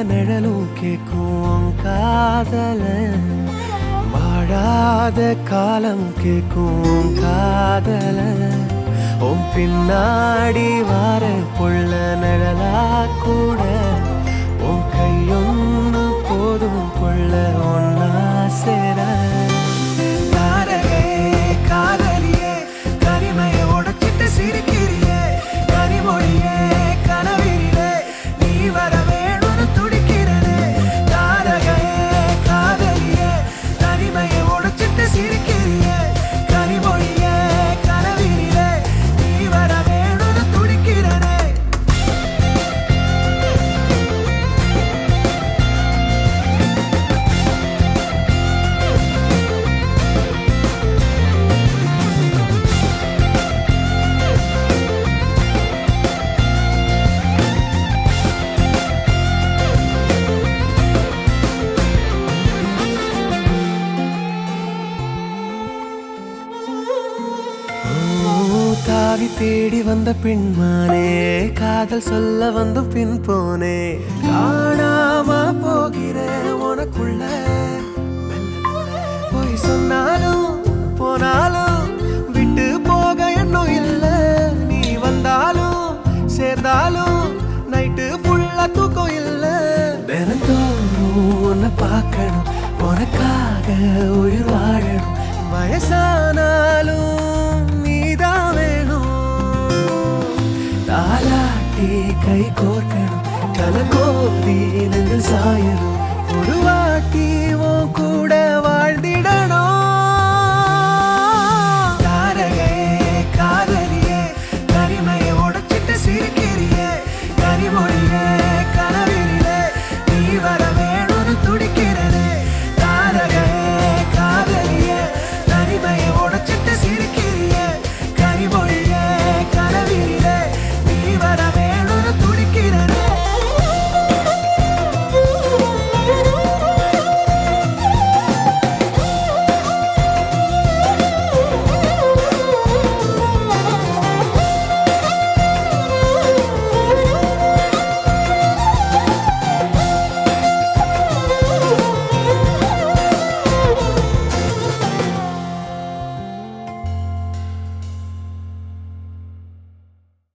நிழலும் கேக்கும் காதல வாழாத காலம் கேக்கும் காதல உன் பின்னாடி வார புள்ள நிழலா கூட உன் கையொன்னு போதும் புள்ள ஒன்னா சேர காதலியே கனிமையை உடைச்சிட்டு சிரிக்கிறியே கனிமொழியே கனவிலே நீ வர வேணும்னு துடிக்கிறனே தாரகையே காதலியே கனிமையை உடைச்சிட்டு சிரிக்கிறியே கனிமொழியே கனவிலே நீ வர வேணும்னு துடிக்கிறனே தாவி தேடி வந்த பின்மானே காதல் சொல்ல வந்து பின் போனே காணாம போகிறேன் உனக்குள்ள போய் சொன்னாலும் போனாலும் விட்டு போக இன்னும் இல்ல நீ வந்தாலும் சேர்ந்தாலும் நைட்டு ஃபுல்லா தூக்கம் இல்ல தினந்தோறும் உன்னை பார்க்கணும் உனக்காக உயிர் வாழணும் வயசானாலும்